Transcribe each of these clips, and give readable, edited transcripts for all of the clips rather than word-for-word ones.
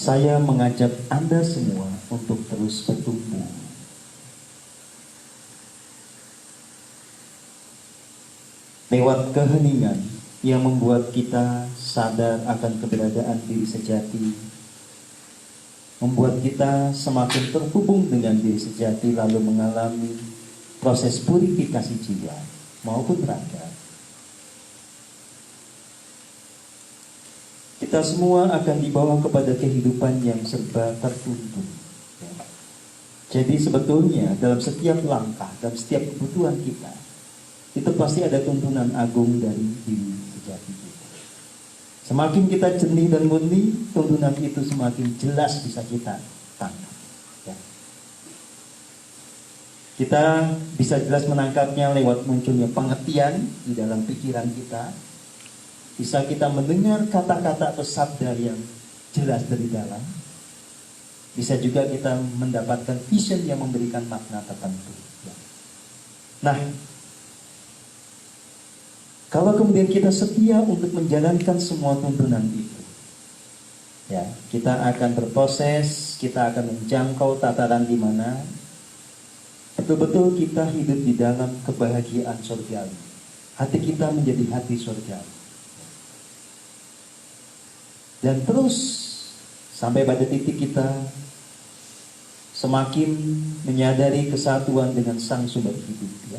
Saya mengajak Anda semua untuk terus bertumbuh. Lewat keheningan yang membuat kita sadar akan keberadaan diri sejati, membuat kita semakin terhubung dengan diri sejati, lalu mengalami proses purifikasi jiwa maupun raga. Kita semua akan dibawa kepada kehidupan yang serba tertuntun. Jadi sebetulnya dalam setiap langkah, dalam setiap kebutuhan kita, itu pasti ada tuntunan agung dari diri sejati kita. Semakin kita jernih dan murni, tuntunan itu semakin jelas bisa kita tangkap. Ya. Kita bisa jelas menangkapnya lewat munculnya pengertian di dalam pikiran kita. Bisa kita mendengar kata-kata atau sabda yang jelas dari dalam. Bisa juga kita mendapatkan vision yang memberikan makna tertentu. Ya. Nah, kalau kemudian kita setia untuk menjalankan semua tuntunan itu, ya, kita akan berproses, kita akan menjangkau tataran di mana betul-betul kita hidup di dalam kebahagiaan surgawi. Hati kita menjadi hati surgawi. Dan terus sampai pada titik kita semakin menyadari kesatuan dengan Sang Sumber Hidup, ya.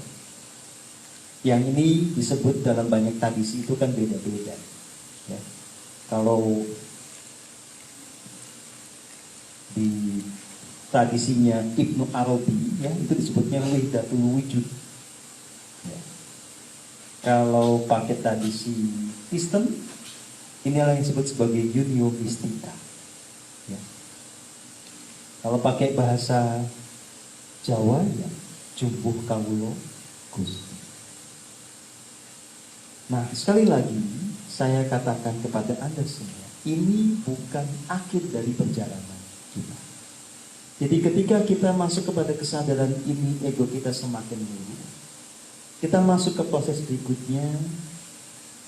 Yang ini disebut dalam banyak tradisi itu kan beda-beda. Ya. Kalau di tradisinya Ibnu Arabi, ya, itu disebutnya Wahdatul Wujud. Ya. Kalau pakai tradisi Kristen, inilah yang disebut sebagai Unio Mystica. Ya. Kalau pakai bahasa Jawa, ya, Jumbuh Kawulo Gusti. Nah, sekali lagi saya katakan kepada Anda semua, ini bukan akhir dari perjalanan kita. Jadi ketika kita masuk kepada kesadaran ini, ego kita semakin dulu, kita masuk ke proses berikutnya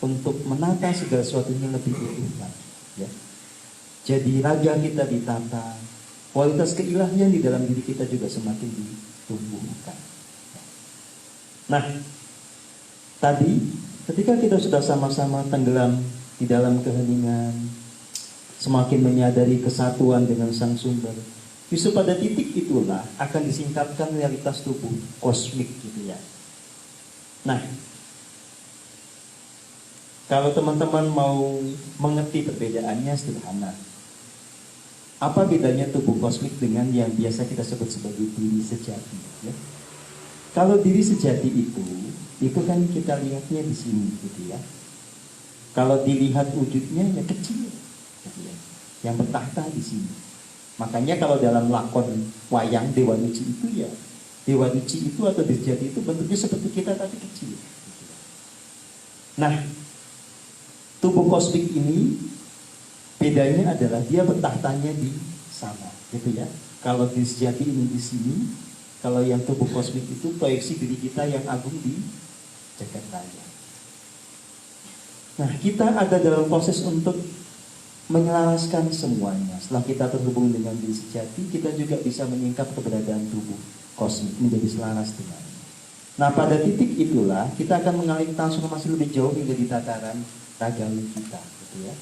untuk menata segala sesuatunya lebih utuh lagi. Ya. Jadi raga kita ditata, kualitas keilahian di dalam diri kita juga semakin ditumbuhkan. Nah, tadi ketika kita sudah sama-sama tenggelam di dalam keheningan, semakin menyadari kesatuan dengan Sang Sumber, justru pada titik itulah akan disingkapkan realitas tubuh kosmik gitu ya. Nah, kalau teman-teman mau mengerti perbedaannya sederhana. Apa bedanya tubuh kosmik dengan yang biasa kita sebut sebagai diri sejati? Ya? Kalau diri sejati itu kan kita lihatnya di sini, gitu ya. Kalau dilihat wujudnya ya kecil, gitu ya. Yang bertahta di sini. Makanya kalau dalam lakon wayang Dewa Nuci itu ya, Dewa Nuci itu atau diri sejati itu bentuknya seperti kita tapi kecil. Gitu ya. Nah, tubuh kosmik ini bedanya adalah dia bertahtanya di sana, gitu ya. Kalau diri sejati ini di sini, kalau yang tubuh kosmik itu proyeksi diri kita yang agung di jagat raya. Nah, kita ada dalam proses untuk menyelaraskan semuanya. Setelah kita terhubung dengan diri sejati, kita juga bisa menyingkap keberadaan tubuh kosmik menjadi selaras dengannya. Nah, pada titik itulah kita akan mengalami transformasi lebih jauh hingga di tataran ragawi kita, gitu ya.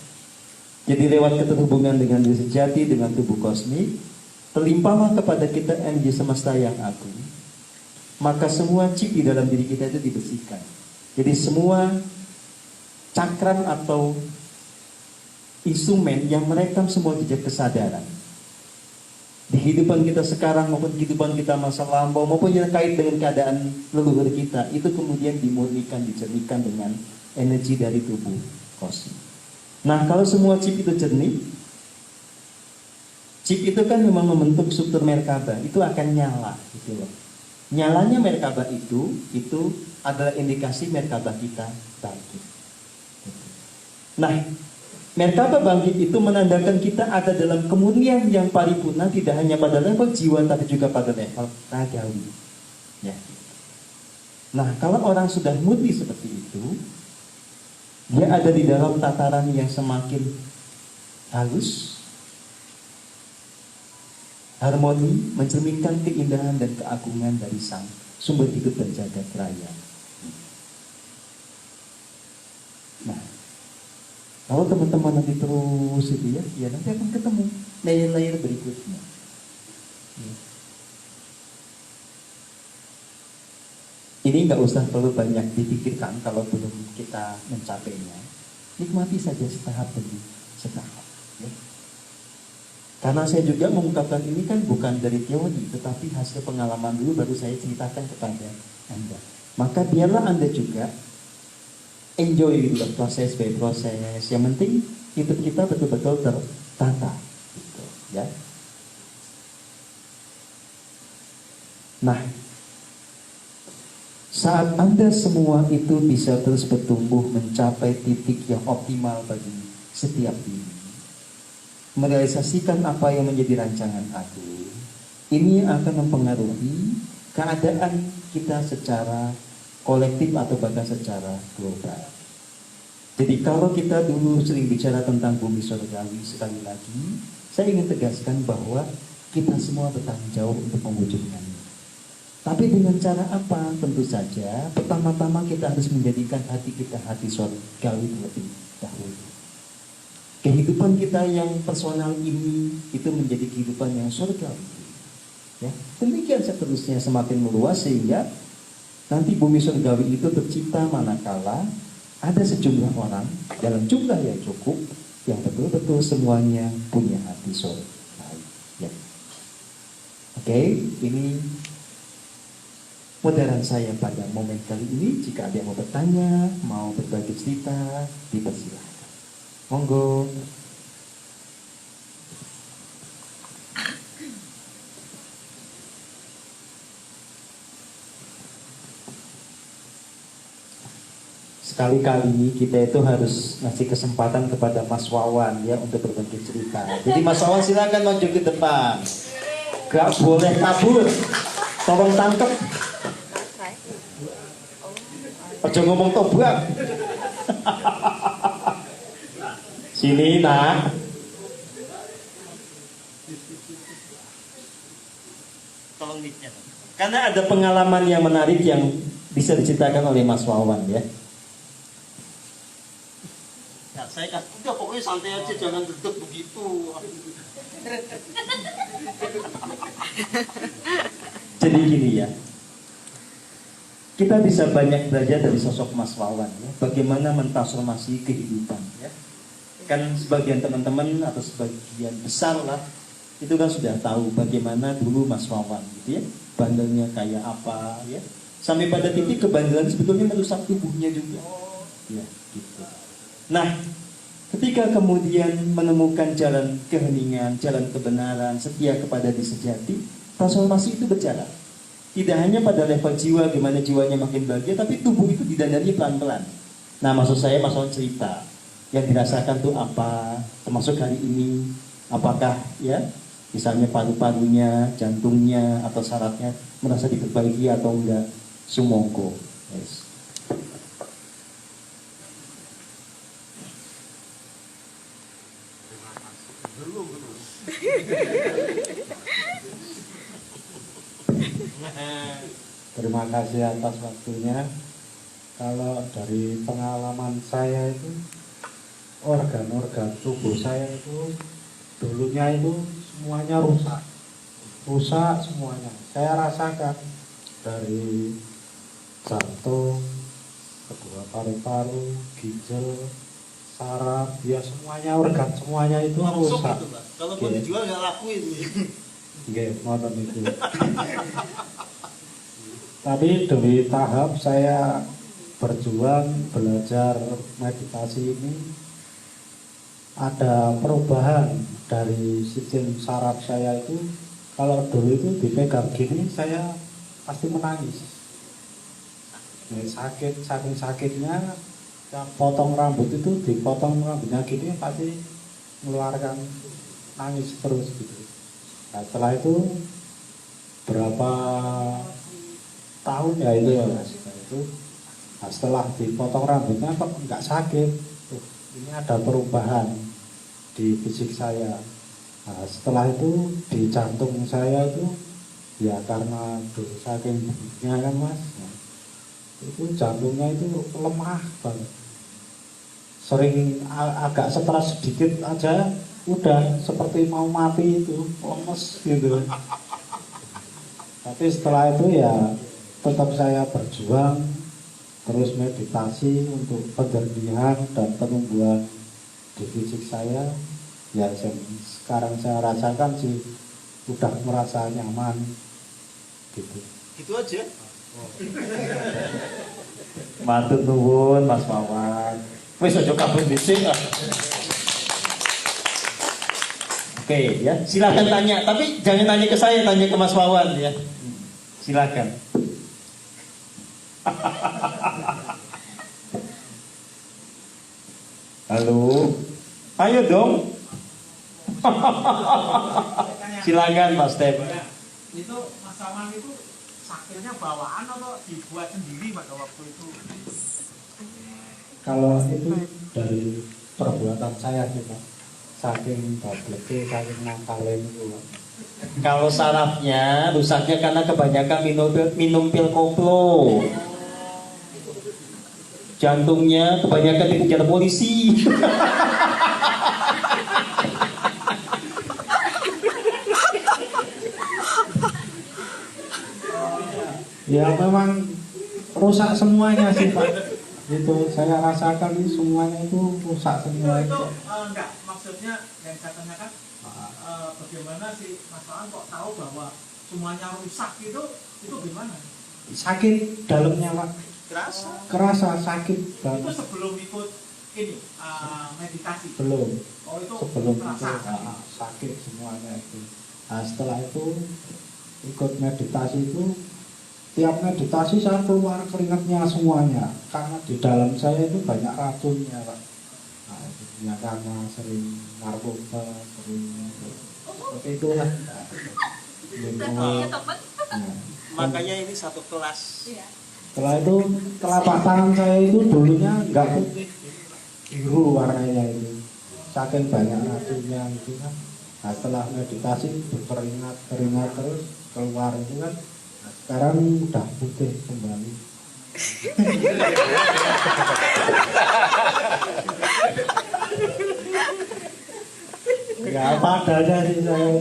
Jadi lewat keterhubungan dengan diri sejati, dengan tubuh kosmik, terlimpahlah kepada kita energi semesta yang agung. Maka semua chip di dalam diri kita itu dibersihkan. Jadi semua cakram atau instrumen yang merekam semua jejak kesadaran di kehidupan kita sekarang maupun kehidupan kita masa lampau maupun yang kait dengan keadaan leluhur kita, itu kemudian dimurnikan, dijernihkan dengan energi dari tubuh kosmik. Nah, kalau semua chip itu jernih, chip itu kan memang membentuk struktur Merkaba, itu akan nyala, gitu loh. Nyalanya Merkaba itu adalah indikasi Merkaba kita bangkit. Nah, Merkaba bangkit itu menandakan kita ada dalam kemurnian yang paripurna, tidak hanya pada level jiwa tapi juga pada level ragawi. Ya. Nah, kalau orang sudah murni seperti itu, dia ada di dalam tataran yang semakin halus, Harmoni mencerminkan keindahan dan keagungan dari sang sumber hidup dan jagat raya. Nah, kalau teman-teman nanti terus itu ya nanti akan ketemu layer-layer berikutnya. Ini nggak usah terlalu banyak dipikirkan kalau belum kita mencapainya. Nikmati saja setahap demi setahap. Ya. Karena saya juga mengungkapkan ini kan bukan dari teori, tetapi hasil pengalaman dulu baru saya ceritakan kepada Anda. Maka biarlah Anda juga enjoy proses by proses. Yang penting hidup kita betul-betul tertata. Gitu, ya. Nah, saat Anda semua itu bisa terus bertumbuh mencapai titik yang optimal bagi setiap diri, merealisasikan apa yang menjadi rancangan aku, ini akan mempengaruhi keadaan kita secara kolektif atau bahkan secara global. Jadi kalau kita dulu sering bicara tentang bumi surgawi, sekali lagi saya ingin tegaskan bahwa kita semua bertanggung jawab untuk mewujudkannya. Tapi dengan cara apa? Tentu saja pertama-tama kita harus menjadikan hati kita hati surgawi terlebih dahulu. Kehidupan kita yang personal ini itu menjadi kehidupan yang surgawi. Ya, demikian seterusnya semakin meluas sehingga nanti bumi surgawi itu tercipta manakala ada sejumlah orang dalam jumlah yang cukup yang betul-betul semuanya punya hati surgawi. Ya. Oke, ini modern saya pada momen kali ini. Jika ada yang mau bertanya, mau berbagi cerita, dipersilahkan. Monggo. Sekali-kali kita itu harus ngasih kesempatan kepada Mas Wawan ya untuk berbagi cerita. Jadi Mas Wawan silakan maju ke depan. Gak boleh kabur. Tolong tangkep. Aja ngomong tobrak. Sini nak. Tolong mic-nya. Karena ada pengalaman yang menarik yang bisa diceritakan oleh Mas Wawan ya. Ya saya kasih udah pokoknya santai aja jangan duduk begitu. Jadi gini ya. Kita bisa banyak belajar dari sosok Mas Wawan ya, bagaimana mentransformasi kehidupan ya. Kan sebagian teman-teman atau sebagian besar lah itu kan sudah tahu bagaimana dulu Mas Wawan gitu ya, bandelnya kayak apa ya, sampai pada titik kebandelan sebetulnya merusak tubuhnya juga ya gitu. Nah, ketika kemudian menemukan jalan keheningan, jalan kebenaran, setia kepada diri sejati, transformasi itu berjalan. Tidak hanya pada level jiwa, gimana jiwanya makin bahagia, tapi tubuh itu didandani pelan-pelan. Nah, maksud saya Mas Wawan cerita yang dirasakan tuh apa, termasuk hari ini, apakah ya, misalnya paru-parunya, jantungnya, atau sarafnya merasa diperbaiki atau enggak, sumongko. Yes. Terima kasih atas waktunya. Kalau dari pengalaman saya itu, organ-organ tubuh saya itu dulunya itu semuanya rusak semuanya. Saya rasakan dari jantung, kedua paru-paru, ginjal, saraf, ya semuanya organ semuanya itu rusak. Gitu, kalau mau dijual nggak laku itu. Nggih, ngoten itu. Tapi demi tahap saya berjuang belajar meditasi ini, ada perubahan dari sistem saraf saya itu. Kalau dulu itu dipegang gini saya pasti menangis. Sakit, saking sakitnya yang potong rambut itu, dipotong rambutnya gini pasti mengeluarkan nangis terus gitu. Nah, setelah itu berapa tahun ya itu ya Mas, nah, setelah dipotong rambutnya kok nggak sakit. Ini ada perubahan di fisik saya. Nah, setelah itu di jantung saya itu ya karena dulu saking buruknya kan mas, nah, itu jantungnya itu lemah banget. Sering agak stres sedikit aja udah seperti mau mati itu, lemes gitu. Tapi setelah itu ya tetap saya berjuang, terus meditasi untuk penjernihan dan penumbuhan di fisik saya. Ya sekarang saya rasakan sih udah merasa nyaman gitu. Gitu aja. Matur nuwun Mas Wawan. Wis aja kabeh dhisik ah. Oke ya, silakan tanya, tapi jangan tanya ke saya, tanya ke Mas Wawan ya. Silakan. Halo. Ayo dong. Silakan Mas Tep. Itu Mas Wawan itu sakitnya bawaan atau dibuat sendiri pada waktu itu? Kalau itu dari perbuatan saya sih Pak, saking bableke, saking nakalnya itu Pak. Kalau sarafnya rusaknya karena kebanyakan minum pil koplo. Jantungnya kebanyakan dikejar polisi. Ya memang rusak semuanya sih Pak. Itu saya rasakan ini semuanya itu rusak semua Itu itu. enggak, maksudnya yang saya tanyakan bagaimana si Mas Wawan kok tahu bahwa semuanya rusak itu gimana? Sakit dalamnya Pak, Kerasa? kerasa sakit Itu banget. sebelum ikut ini meditasi. Belum, Oh itu sebelum itu terasa. sakit semuanya itu. Nah setelah itu ikut meditasi itu, tiap meditasi saya keluar keringatnya semuanya karena di dalam saya itu banyak racunnya Pak. Nah, itu ya karena sering narkoba, sering seperti itulah. Minum. Nah, Makanya ini satu kelas. setelah itu telapak tangan saya itu dulunya nggak putih, biru warnanya itu, saking banyak racunnya itu kan. Nah, setelah meditasi berkeringat keringat terus keluar itu kan. Nah, sekarang udah putih kembali. Ya apa adanya sih saya.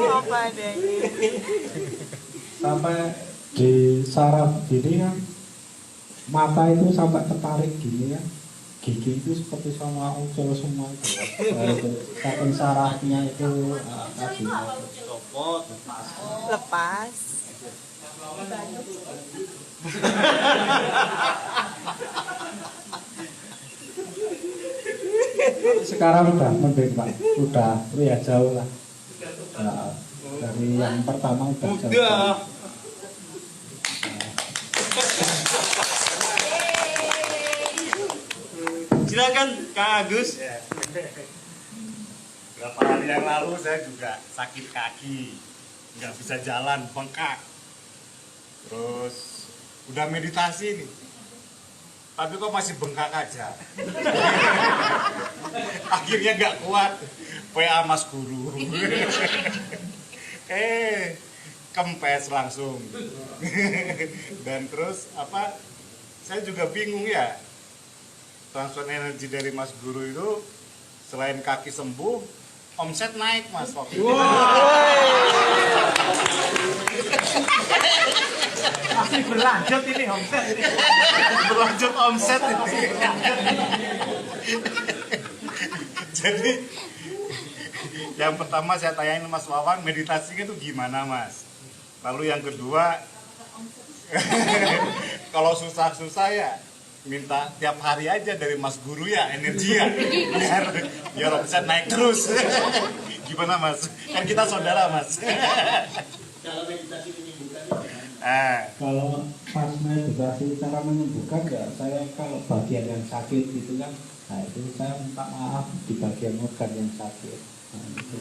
Apa adanya. Sampai di saraf gini kan, mata itu sampai tertarik gini ya, gigi itu seperti sama ucul semua itu. Nah, itu saking sarafnya itu kakinya itu. Copot. Lepas. Sekarang udah mending Pak, udah ya jauh lah. Nah, dari yang pertama udah jauh. Udah. Silakan Kak Agus. Berapa hari yang lalu saya juga sakit kaki, nggak bisa jalan, bengkak. Terus udah meditasi nih, tapi kok masih bengkak aja. Akhirnya nggak kuat, PA Mas Guru. Kempes langsung. Dan terus apa? Saya juga bingung ya. Transfer energi dari Mas Guru itu selain kaki sembuh, omset naik Mas waktu itu. Masih berlanjut ini omset ini. Berlanjut omset ini. Jadi yang pertama saya tanyain Mas Wawan, meditasinya itu gimana Mas? Lalu yang kedua, kalau susah-susah ya minta tiap hari aja dari Mas Guru ya energi ya, biar omset naik terus. Gimana Mas? Kan kita saudara Mas. Kalau meditasi menyembuhkan Kalau pas meditasi cara menyembuhkan ya, saya kalau bagian yang sakit gitu kan, nah itu saya minta maaf di bagian organ yang sakit. Nah, itu.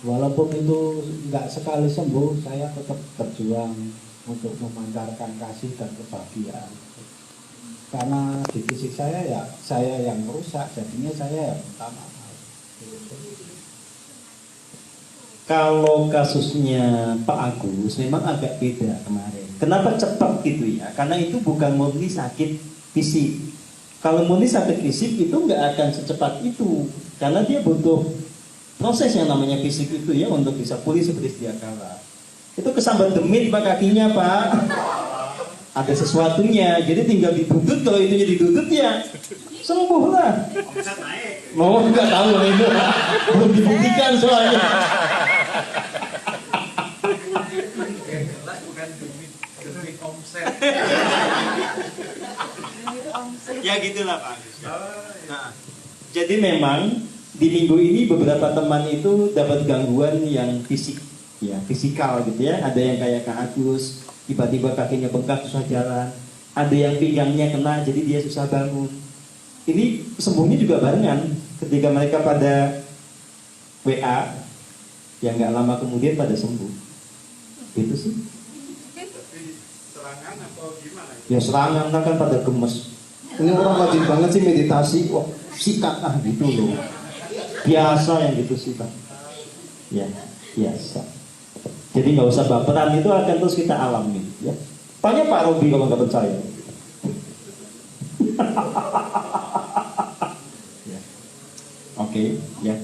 Walaupun itu nggak sekali sembuh, saya tetap berjuang untuk memancarkan kasih dan kebahagiaan. Karena di fisik saya ya saya yang merusak, jadinya saya yang minta maaf. Kalau kasusnya Pak Agus memang agak beda kemarin. Kenapa cepat gitu ya? Karena itu bukan murni sakit fisik. Kalau murni sakit fisik itu nggak akan secepat itu, karena dia butuh proses yang namanya fisik itu ya untuk bisa pulih seperti sedia kala. Itu kesambar demit Pak kakinya Pak. Ada sesuatunya, jadi tinggal didudut, kalau itunya didudut ya sembuh lah. Omset naik. Mau nggak tahu itu, belum dibuktikan soalnya. Jelas bukan demi omset. Ya gitulah Pak Agus. Nah, jadi memang di minggu ini beberapa teman itu dapat gangguan yang fisik, ya fisikal gitu ya. Ada yang kayak Kak Agus, tiba-tiba kakinya bengkak susah jalan. Ada yang pinggangnya kena, jadi dia susah bangun. Ini sembuhnya juga barengan ketika mereka pada WA, yang nggak lama kemudian pada sembuh. Itu sih. Tapi serangan atau gimana? Ya serangan kan pada gemes. Ini orang rajin banget sih meditasi, wah sikat gitu loh. Biasa yang gitu sih Pak. Ya biasa. Jadi nggak usah baperan, itu akan terus kita alami. Ya. Tanya Pak Robi kalau nggak percaya. Ya. Oke, ya.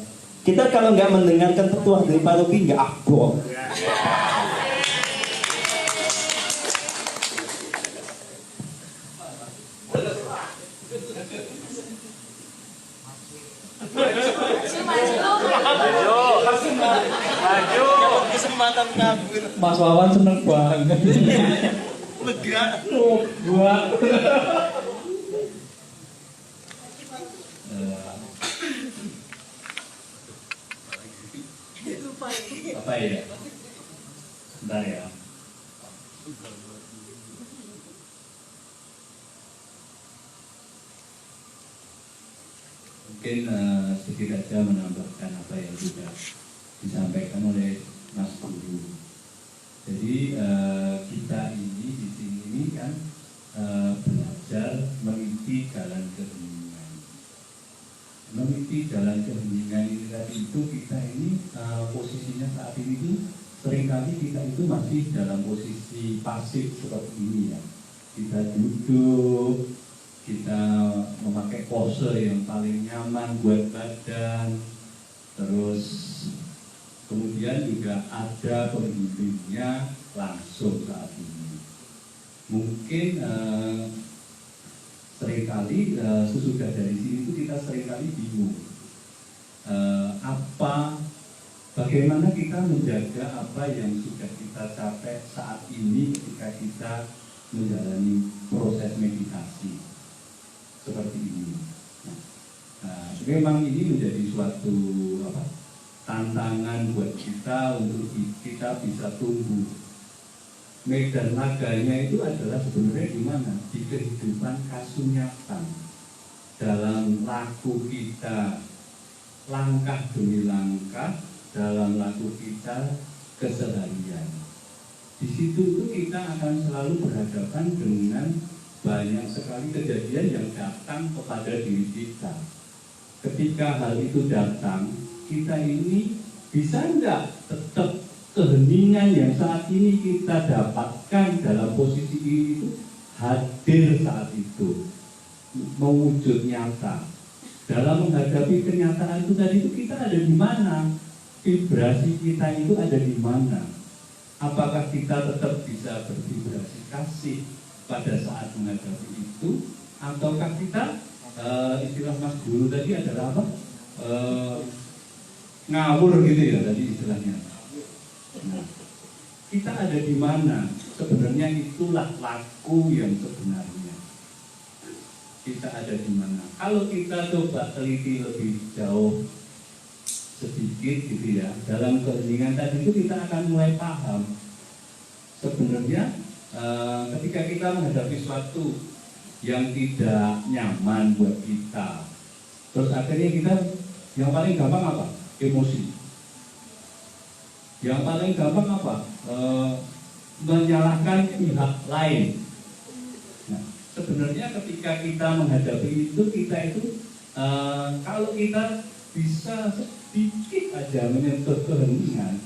Kita kalau nggak mendengarkan petuah dari Pak Robi nggak abdol. Kesempatan kabur. Mas Wawan seneng banget. Lega. Gua. Apa ya? Bentar ya. Mungkin sedikit saja menambahkan apa yang sudah disampaikan oleh Mas Guru. Jadi kita ini di sini kan belajar meniti jalan keheningan. Meniti jalan keheningan ini tadi itu kita ini posisinya saat ini itu seringkali kita itu masih dalam posisi pasif seperti ini ya. Kita duduk, kita memakai pose yang paling nyaman buat badan, terus kemudian juga ada pembimbingnya langsung saat ini. Mungkin seringkali sesudah dari sini itu kita seringkali bingung bagaimana kita menjaga apa yang sudah kita capai saat ini ketika kita menjalani proses meditasi seperti ini. Memang ini menjadi suatu tantangan buat kita untuk kita bisa tumbuh. Medan naganya itu adalah sebenarnya di mana? Di kehidupan kasunyatan. Dalam laku kita, langkah demi langkah, dalam laku kita keseharian. Di situ itu kita akan selalu berhadapan dengan banyak sekali kejadian yang datang kepada diri kita. Ketika hal itu datang, kita ini bisa enggak tetap keheningan yang saat ini kita dapatkan dalam posisi ini itu hadir saat itu, mewujud nyata. Dalam menghadapi kenyataan itu tadi itu kita ada di mana? Vibrasi kita itu ada di mana? Apakah kita tetap bisa bervibrasi kasih pada saat menghadapi itu, ataukah kita istilah Mas Guru tadi adalah apa? Ngawur gitu ya tadi istilahnya. Nah, kita ada di mana? Sebenarnya itulah laku yang sebenarnya. Kita ada di mana? Kalau kita coba teliti lebih jauh sedikit gitu ya, dalam keheningan tadi itu kita akan mulai paham sebenarnya ketika kita menghadapi sesuatu yang tidak nyaman buat kita, terus akhirnya kita yang paling gampang apa? Emosi. Yang paling gampang apa? Menyalahkan pihak lain. Nah, sebenarnya ketika kita menghadapi itu, kita itu kalau kita bisa sedikit aja menyentuh keheningan,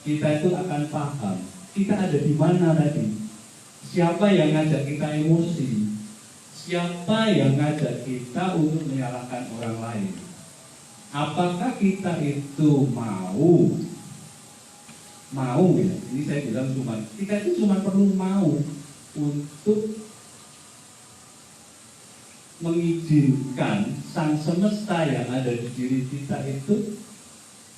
kita itu akan paham kita ada di mana tadi. Siapa yang ngajak kita emosi? Siapa yang ngajak kita untuk menyalahkan orang lain? Apakah kita itu mau ya? Ini saya bilang kita itu cuma perlu mau untuk mengizinkan sang semesta yang ada di diri kita itu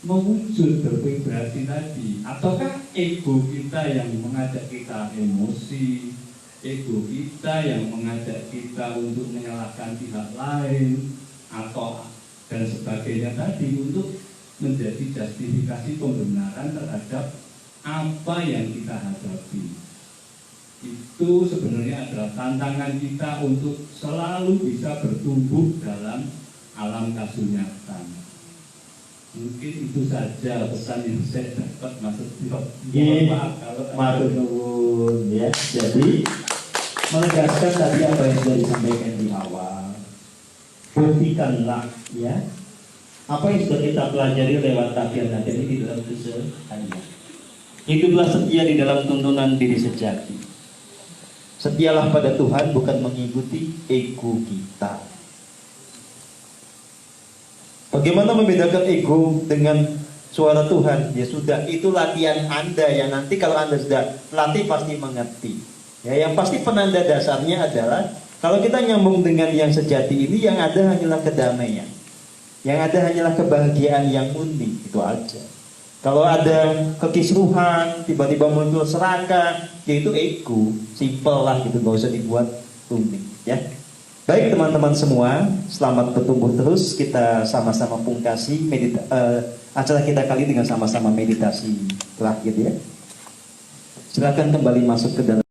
mewujud bervibrasi tadi. Ataukah ego kita yang mengajak kita emosi, ego kita yang mengajak kita untuk menyalahkan pihak lain atau dan sebagainya tadi untuk menjadi justifikasi pembenaran terhadap apa yang kita hadapi. Itu sebenarnya adalah tantangan kita untuk selalu bisa bertumbuh dalam alam kasunyatan. Mungkin itu saja pesan yang saya dapat, Mas Tio. Iya, Maaf kalau matur nuwun ya. Jadi menegaskan tadi apa yang sudah disampaikan di awal. Buktikanlah ya apa yang sudah kita pelajari lewat latihan-latihan ini di dalam keseharian. Hiduplah setia di dalam tuntunan diri sejati. Setialah pada Tuhan, bukan mengikuti ego kita. Bagaimana membedakan ego dengan suara Tuhan? Ya sudah, itu latihan Anda yang nanti kalau Anda sudah latih pasti mengerti. Ya, yang pasti penanda dasarnya adalah kalau kita nyambung dengan yang sejati ini, yang ada hanyalah kedamaian. Yang ada hanyalah kebahagiaan yang murni, itu aja. Kalau ada kekisruhan, tiba-tiba muncul serakah, yaitu ego, simple lah gitu, gak usah dibuat rumit ya. Baik teman-teman semua, selamat bertumbuh terus. Kita sama-sama pungkasi acara kita kali dengan sama-sama meditasi terakhir ya. Silakan kembali masuk ke dalam